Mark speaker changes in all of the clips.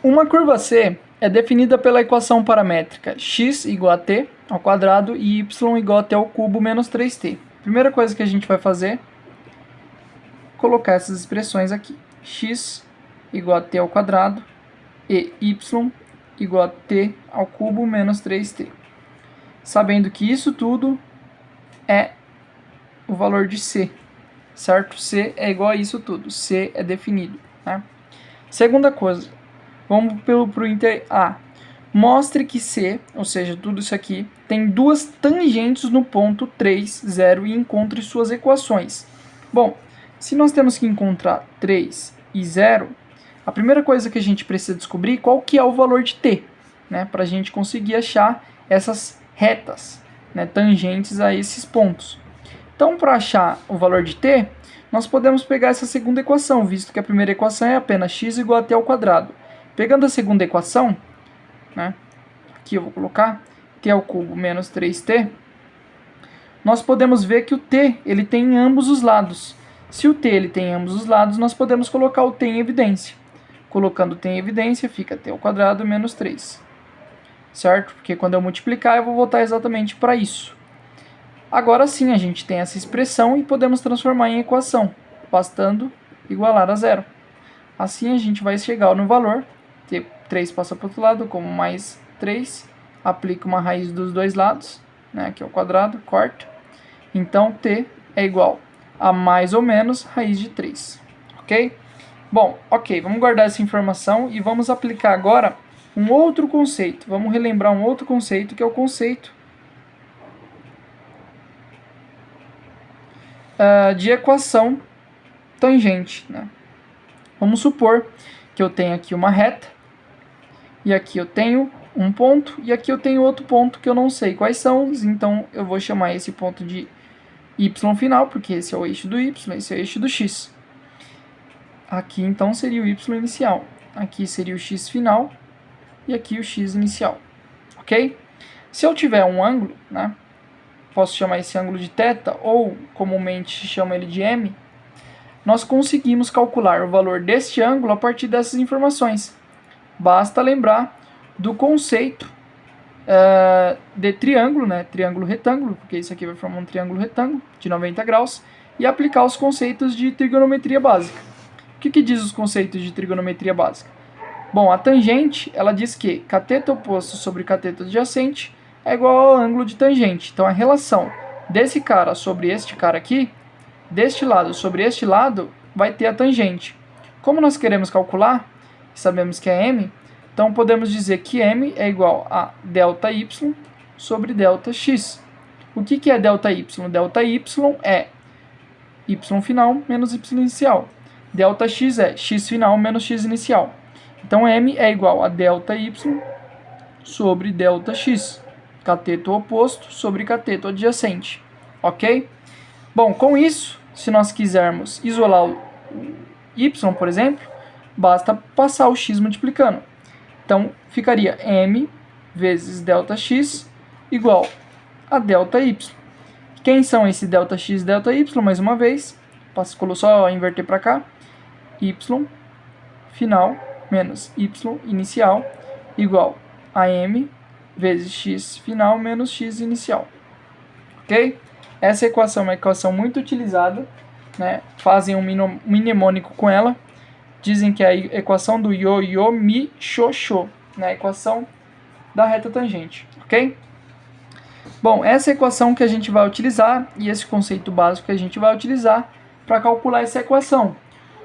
Speaker 1: Uma curva C é definida pela equação paramétrica x igual a t ao quadrado e y igual a t ao cubo menos 3t. Primeira coisa que a gente vai fazer é colocar essas expressões aqui. X igual a t ao quadrado e y igual a t ao cubo menos 3t. Sabendo que isso tudo é o valor de C, certo? C é igual a isso tudo, C é definido, né? Segunda coisa, vamos pro item A. Mostre que C, ou seja, tudo isso aqui, tem duas tangentes no ponto 3, 0 e encontre suas equações. Bom, se nós temos que encontrar 3 e 0, a primeira coisa que a gente precisa descobrir é qual que é o valor de t, né, para a gente conseguir achar essas retas, né, tangentes a esses pontos. Então, para achar o valor de t, nós podemos pegar essa segunda equação, visto que a primeira equação é apenas x igual a t ao quadrado. Pegando a segunda equação, né, aqui eu vou colocar t ao cubo menos 3t, nós podemos ver que o t ele tem em ambos os lados. Se o t ele tem em ambos os lados, nós podemos colocar o t em evidência. Colocando t em evidência, fica t ao quadrado menos 3. Certo? Porque quando eu multiplicar, eu vou voltar exatamente para isso. Agora sim, a gente tem essa expressão e podemos transformar em equação, bastando igualar a zero. Assim a gente vai chegar no valor, t3 passa para o outro lado, como mais 3, aplica uma raiz dos dois lados, né, que é o quadrado, corta. Então t é igual a mais ou menos raiz de 3, ok? Bom, ok, vamos guardar essa informação e vamos aplicar agora um outro conceito. Vamos relembrar um outro conceito, que é o conceito de equação tangente, né? Vamos supor que eu tenho aqui uma reta, e aqui eu tenho um ponto, e aqui eu tenho outro ponto que eu não sei quais são, então eu vou chamar esse ponto de y final, porque esse é o eixo do y, esse é o eixo do x. Aqui então seria o y inicial, aqui seria o x final, e aqui o x inicial, ok? Se eu tiver um ângulo, né, posso chamar esse ângulo de θ, ou comumente se chama ele de m, nós conseguimos calcular o valor deste ângulo a partir dessas informações. Basta lembrar do conceito de triângulo, né, triângulo retângulo, porque isso aqui vai formar um triângulo retângulo de 90 graus, e aplicar os conceitos de trigonometria básica. O que diz os conceitos de trigonometria básica? Bom, a tangente, ela diz que cateto oposto sobre cateto adjacente é igual ao ângulo de tangente. Então, a relação desse cara sobre este cara aqui, deste lado sobre este lado, vai ter a tangente. Como nós queremos calcular, sabemos que é m, então podemos dizer que m é igual a ΔY sobre ΔX. O que é ΔY? ΔY é y final menos y inicial. ΔX é x final menos x inicial. Então, m é igual a ΔY sobre ΔX. Cateto oposto sobre cateto adjacente. Ok? Bom, com isso, se nós quisermos isolar o y, por exemplo, basta passar o x multiplicando. Então, ficaria m vezes ΔX igual a ΔY. Quem são esse ΔX e ΔY? Mais uma vez, só inverter para cá. Y final menos y inicial igual a m vezes x final menos x inicial. Ok? Essa equação é uma equação muito utilizada, né? Fazem um mnemônico com ela. Dizem que é a equação do yo-yo mi xo-xo, né? A equação da reta tangente, ok? Bom, essa é a equação que a gente vai utilizar e esse conceito básico que a gente vai utilizar para calcular essa equação.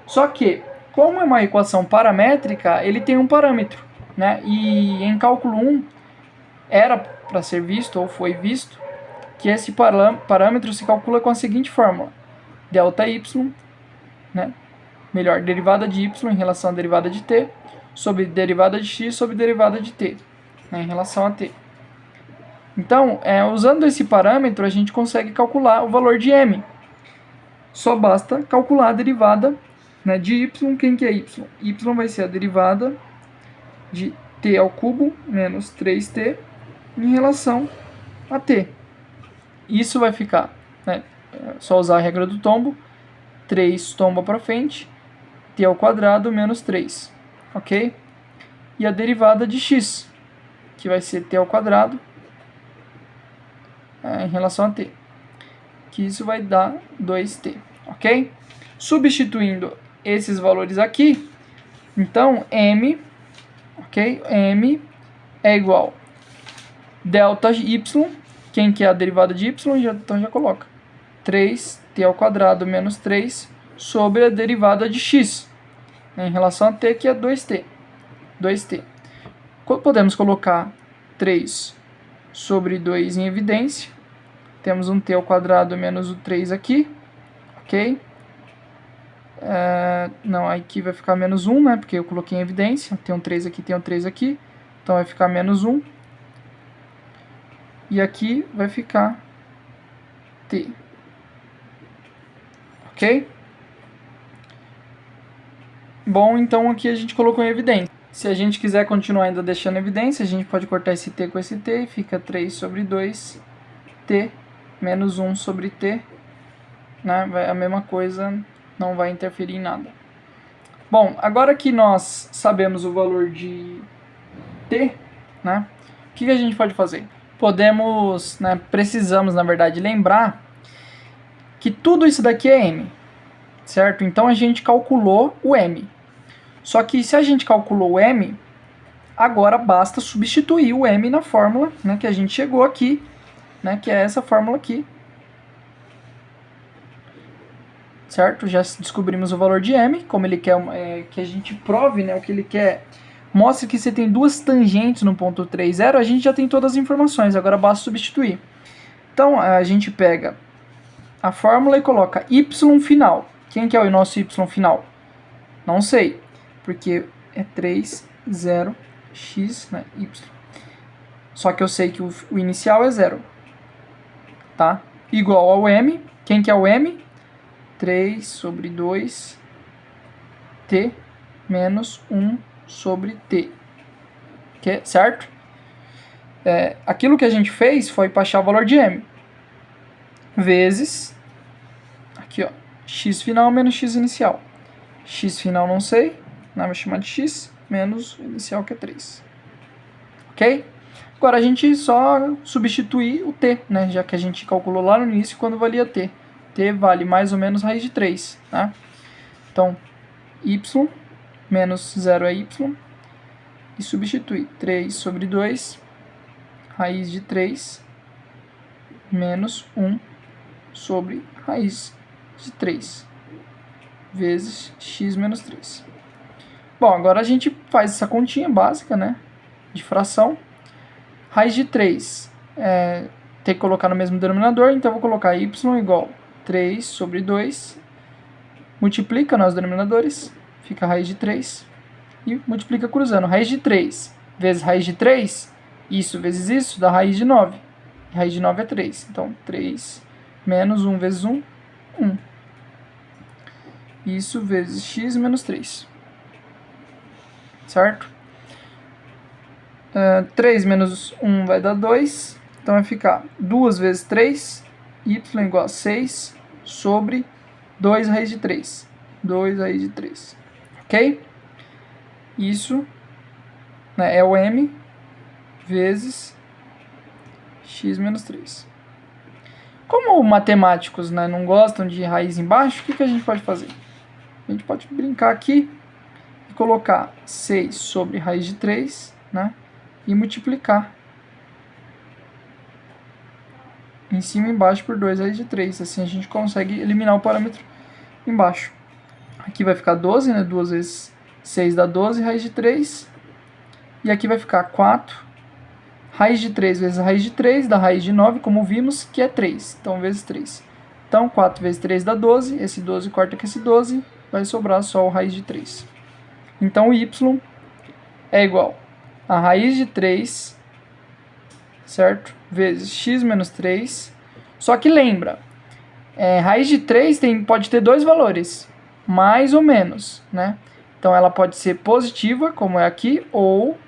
Speaker 1: Só que, como é uma equação paramétrica, ele tem um parâmetro, né? E em cálculo 1 era para ser visto, ou foi visto, que esse parâmetro se calcula com a seguinte fórmula: ΔY, né? Melhor, derivada de y em relação à derivada de t, sobre derivada de x sobre derivada de t, né, em relação a t. Então, usando esse parâmetro, a gente consegue calcular o valor de m. Só basta calcular a derivada, né, de y. Quem que é y? Y vai ser a derivada de t ao cubo menos 3t em relação a t. Isso vai ficar, né, só usar a regra do tombo. 3 tomba para frente, t ao quadrado menos 3, ok? e a derivada de x, que vai ser t ao quadrado em relação a t, que isso vai dar 2t, ok? Substituindo esses valores aqui, então m, ok? M é igual delta y, quem que é a derivada de y, então já coloca 3t ao quadrado menos 3 sobre a derivada de x, em relação a t, que é 2t. Podemos colocar 3 sobre 2 em evidência. Temos um t ao quadrado menos o 3 aqui, ok? Não, aqui vai ficar menos 1, né? Porque eu coloquei em evidência. Tem um 3 aqui, tem um 3 aqui. Então vai ficar menos 1. E aqui vai ficar t. Ok? Bom, então aqui a gente colocou em evidência. Se a gente quiser continuar ainda deixando em evidência, a gente pode cortar esse t com esse t e fica 3 sobre 2 t menos 1 sobre t. Né? A mesma coisa, não vai interferir em nada. Bom, agora que nós sabemos o valor de t, né, o que a gente pode fazer? Podemos, né, precisamos, na verdade, lembrar que tudo isso daqui é m, certo? Então a gente calculou o m. Só que se a gente calculou o m, agora basta substituir o m na fórmula, né, que a gente chegou aqui, né, que é essa fórmula aqui. Certo? Já descobrimos o valor de m, como ele quer que a gente prove, né, o que ele quer. Mostre que você tem duas tangentes no ponto 3, 0, a gente já tem todas as informações, agora basta substituir. Então, a gente pega a fórmula e coloca y final. Quem que é o nosso y final? Não sei, porque é 3, 0, x, né, y. Só que eu sei que o inicial é 0. Tá? Igual ao m. Quem que é o m? 3 sobre 2 t menos 1 sobre t. Okay? Certo? Aquilo que a gente fez foi para achar o valor de m. Vezes, aqui ó, x final menos x inicial. X final não sei, né, vou chamar de x, menos o inicial que é 3. Ok? Agora a gente só substituir o t, né, já que a gente calculou lá no início quando valia t. T vale mais ou menos raiz de 3. Tá? Então, y menos 0 é y. E substitui 3 sobre 2, raiz de 3, menos 1 sobre raiz de 3, vezes x menos 3. Bom, agora a gente faz essa continha básica, né, de fração. Raiz de 3 tem que colocar no mesmo denominador, então eu vou colocar y igual 3 sobre 2, multiplica nos denominadores, fica raiz de 3, e multiplica cruzando. Raiz de 3 vezes raiz de 3, isso vezes isso, dá raiz de 9. E raiz de 9 é 3, então 3 menos 1 vezes 1, 1. Isso vezes x menos 3. Certo? 3 menos 1 vai dar 2, então vai ficar 2 vezes 3, y igual a 6 sobre 2 raiz de 3. 2 raiz de 3. Ok? Isso, né, é o m vezes x menos 3. Como matemáticos, né, não gostam de raiz embaixo, o que a gente pode fazer? A gente pode brincar aqui e colocar 6 sobre raiz de 3, né, e multiplicar em cima e embaixo por 2 raiz de 3. Assim a gente consegue eliminar o parâmetro embaixo. Aqui vai ficar 12, né? 2 vezes 6 dá 12, raiz de 3. E aqui vai ficar 4. Raiz de 3 vezes raiz de 3 dá raiz de 9, como vimos, que é 3. Então, vezes 3. Então, 4 vezes 3 dá 12. Esse 12 corta com esse 12. Vai sobrar só o raiz de 3. Então, o y é igual a raiz de 3, certo? Vezes x menos 3. Só que lembra, raiz de 3 pode ter dois valores, mais ou menos, né? Então ela pode ser positiva, como é aqui, ou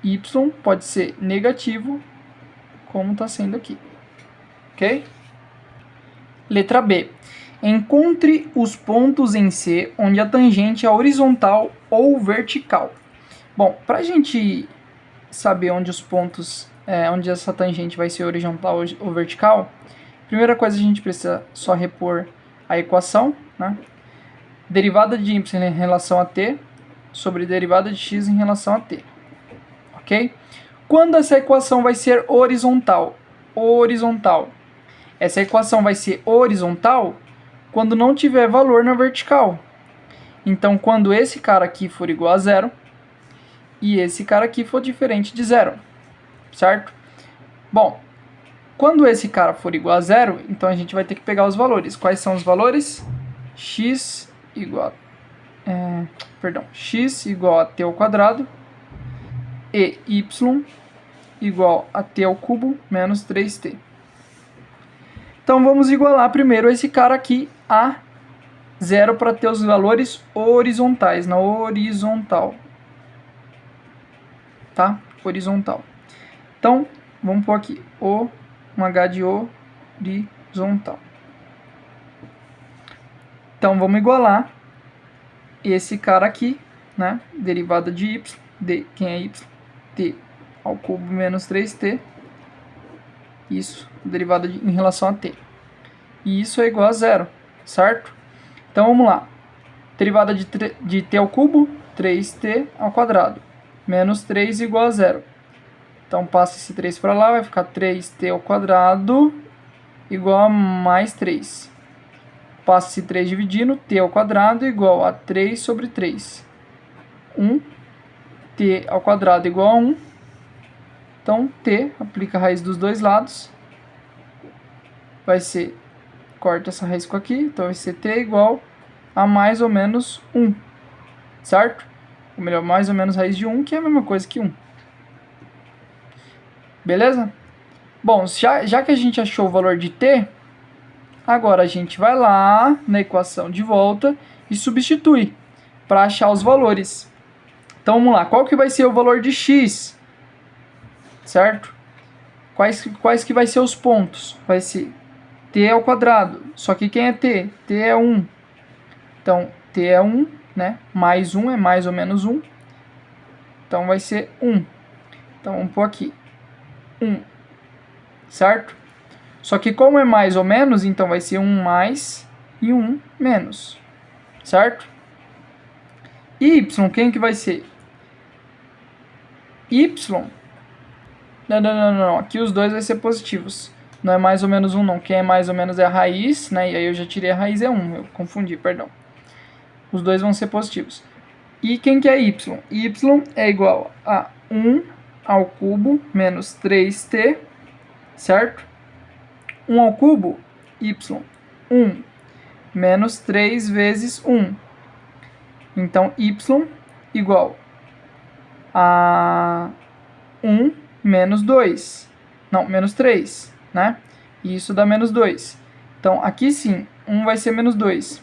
Speaker 1: y pode ser negativo, como está sendo aqui. Ok? Letra B. Encontre os pontos em C onde a tangente é horizontal ou vertical. Bom, para a gente saber onde os pontos, onde essa tangente vai ser horizontal ou vertical, primeira coisa a gente precisa só repor a equação, né? Derivada de y em relação a t sobre derivada de x em relação a t, ok? Quando essa equação vai ser horizontal? Essa equação vai ser horizontal quando não tiver valor na vertical. Então, quando esse cara aqui for igual a zero e esse cara aqui for diferente de zero, certo? Bom, quando esse cara for igual a zero, então a gente vai ter que pegar os valores. Quais são os valores? X igual a t ao quadrado e y igual a t ao cubo menos 3t. Então vamos igualar primeiro esse cara aqui a zero para ter os valores horizontais, na horizontal. Tá? Horizontal. Então, vamos pôr aqui um H de horizontal. Então, vamos igualar esse cara aqui, né? Derivada de y, quem é y? T ao cubo menos 3t. Isso, derivada em relação a t. E isso é igual a zero, certo? Então, vamos lá. Derivada de t ao cubo, 3t ao quadrado. Menos 3 igual a zero. Então, passa esse 3 para lá, vai ficar 3t ao quadrado igual a mais 3. Passa esse 3 dividindo, t ao quadrado igual a 3 sobre 3. 1. T ao quadrado igual a 1. Então, t, aplica a raiz dos dois lados. Vai ser, corta essa raiz com aqui, então vai ser t igual a mais ou menos 1. Certo? Ou melhor, mais ou menos raiz de 1, que é a mesma coisa que 1. Beleza? Bom, já que a gente achou o valor de t, agora a gente vai lá na equação de volta e substitui para achar os valores. Então vamos lá, qual que vai ser o valor de x? Certo? Quais que vai ser os pontos? Vai ser t ao quadrado, só que quem é t? t é 1. Então, t é 1, né? Mais 1 é mais ou menos 1. Então vai ser 1. Então vamos pôr aqui 1. Certo? Só que como é mais ou menos, então vai ser 1 mais e 1 menos. Certo? Y, quem que vai ser? Y. Não. Aqui os dois vai ser positivos. Não é mais ou menos 1 não. Quem é mais ou menos é a raiz, né? E aí eu já tirei a raiz, é 1. Eu confundi, perdão. Os dois vão ser positivos. E quem que é y? Y é igual a 1 ao cubo menos 3t, certo? 1 ao cubo, y, 1, menos 3 vezes 1. Então, y igual a 1 menos 2. Não, menos 3, né? E isso dá menos 2. Então, aqui sim, 1 vai ser menos 2.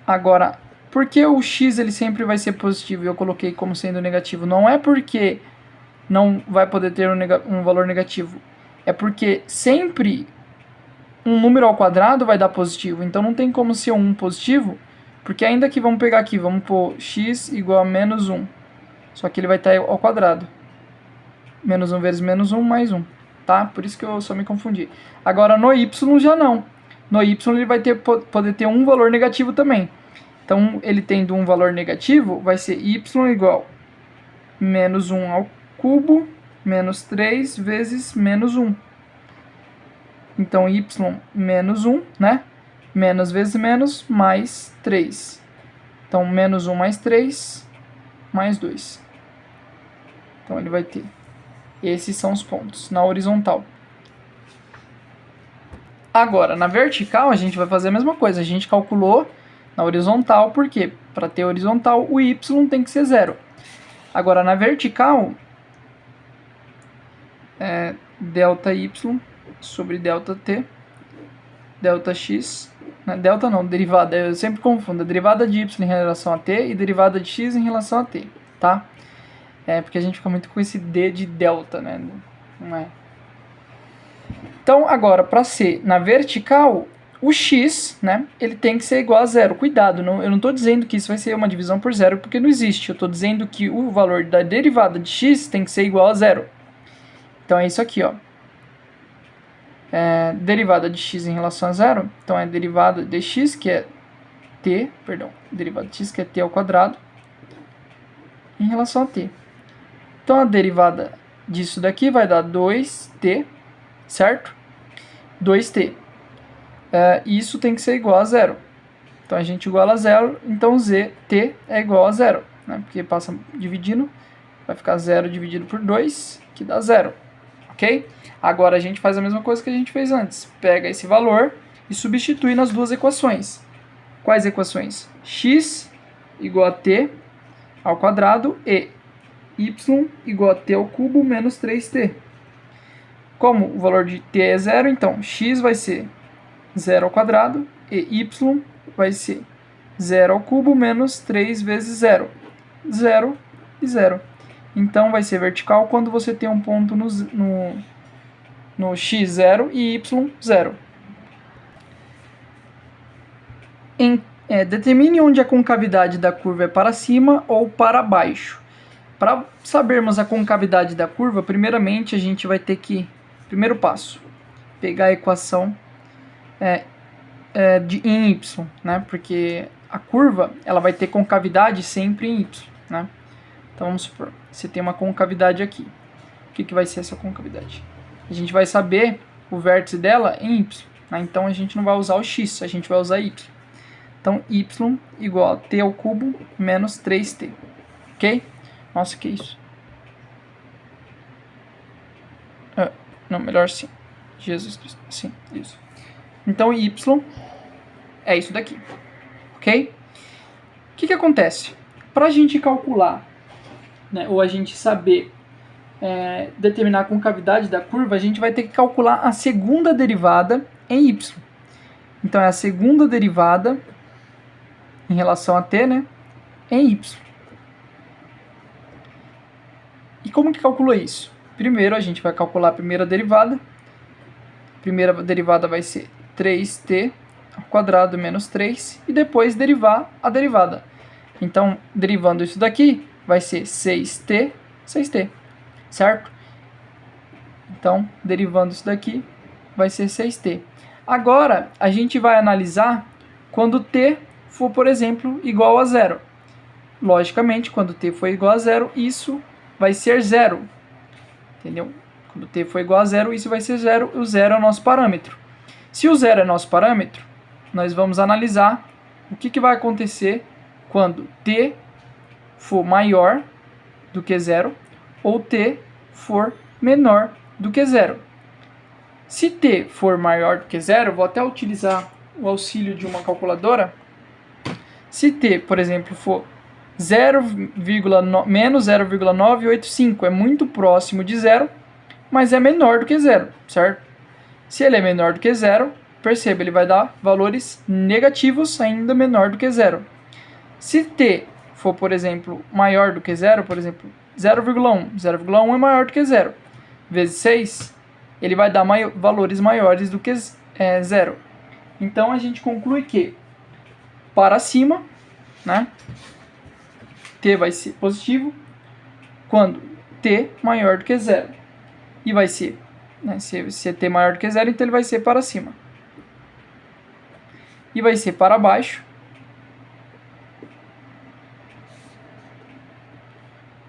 Speaker 1: Agora, por que o x ele sempre vai ser positivo e eu coloquei como sendo negativo? Não é porque não vai poder ter um valor negativo. É porque sempre um número ao quadrado vai dar positivo. Então não tem como ser um positivo, porque ainda que vamos pegar aqui, vamos pôr x igual a menos 1. Só que ele vai estar ao quadrado. Menos 1 vezes menos 1 mais 1. Tá? Por isso que eu só me confundi. Agora no y já não. No y ele vai poder ter um valor negativo também. Então, ele tendo um valor negativo, vai ser y igual a menos 1 ao cubo, menos 3 vezes menos 1. Então, y menos 1, né? Menos vezes menos, mais 3. Então, menos 1 mais 3, mais 2. Então, ele vai ter. Esses são os pontos na horizontal. Agora, na vertical, a gente vai fazer a mesma coisa. A gente calculou na horizontal, por quê? Para ter horizontal, o y tem que ser 0. Agora, na vertical, delta y sobre delta t, delta x, delta não, derivada, eu sempre confundo, a derivada de y em relação a t e derivada de x em relação a t, tá? Porque a gente fica muito com esse d de delta, né? Não é? Então, agora, para ser na vertical, o x, né, ele tem que ser igual a zero. Cuidado, eu não estou dizendo que isso vai ser uma divisão por zero, porque não existe. Eu estou dizendo que o valor da derivada de x tem que ser igual a zero. Então é isso aqui, ó. Derivada de x em relação a zero, então é derivada de x, que é t, perdão, derivada de x, que é t ao quadrado, em relação a t. Então a derivada disso daqui vai dar 2t, certo? 2t. Isso tem que ser igual a zero. Então a gente iguala a zero, então t é igual a zero, né? Porque passa dividindo, vai ficar 0 dividido por 2, que dá 0, ok? Agora a gente faz a mesma coisa que a gente fez antes. Pega esse valor e substitui nas duas equações. Quais equações? X igual a t ao quadrado e y igual a t ao cubo menos 3t. Como o valor de t é zero, então x vai ser 0 ao quadrado e y vai ser 0 ao cubo menos 3 vezes 0. 0 e 0. Então vai ser vertical quando você tem um ponto no x 0 e y 0. Determine onde a concavidade da curva é para cima ou para baixo. Para sabermos a concavidade da curva, primeiramente a gente vai ter que, primeiro passo, pegar a equação em y, né? Porque a curva ela vai ter concavidade sempre em y, né? Então vamos supor, você tem uma concavidade aqui. O que vai ser essa concavidade? A gente vai saber o vértice dela em y, né? Então a gente não vai usar o x, a gente vai usar y. Então y igual a t ao cubo menos 3t, ok? Nossa, que isso? Não, melhor assim. Jesus Cristo, sim, isso. Então y é isso daqui, ok? O que acontece? Para a gente calcular, né, ou a gente saber determinar a concavidade da curva, a gente vai ter que calcular a segunda derivada em y. Então é a segunda derivada em relação a t, né, em y. E como que calcula isso? Primeiro a gente vai calcular a primeira derivada. A primeira derivada vai ser 3t ao quadrado menos 3 e depois derivar a derivada. Então, derivando isso daqui, vai ser 6t, certo? Então, derivando isso daqui, vai ser 6t. Agora, a gente vai analisar quando t for, por exemplo, igual a zero. Logicamente, quando t for igual a zero, isso vai ser zero. Entendeu? Quando t for igual a zero, isso vai ser zero. O zero é o nosso parâmetro. Se o zero é nosso parâmetro, nós vamos analisar o que vai acontecer quando t for maior do que zero ou t for menor do que zero. Se t for maior do que zero, vou até utilizar o auxílio de uma calculadora. Se t, por exemplo, for menos 0,985, é muito próximo de zero, mas é menor do que zero, certo? Se ele é menor do que zero, perceba, ele vai dar valores negativos ainda menor do que zero. Se t for, por exemplo, maior do que zero, por exemplo, 0,1, 0,1 é maior do que zero, vezes 6, ele vai dar valores maiores do que zero. Então a gente conclui que para cima, né, t vai ser positivo quando t maior do que zero. E vai ser, né, se é t maior do que zero, então ele vai ser para cima. E vai ser para baixo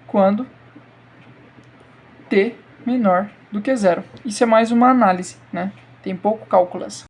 Speaker 1: quando t menor do que zero. Isso é mais uma análise, né? Tem pouco cálculo essa.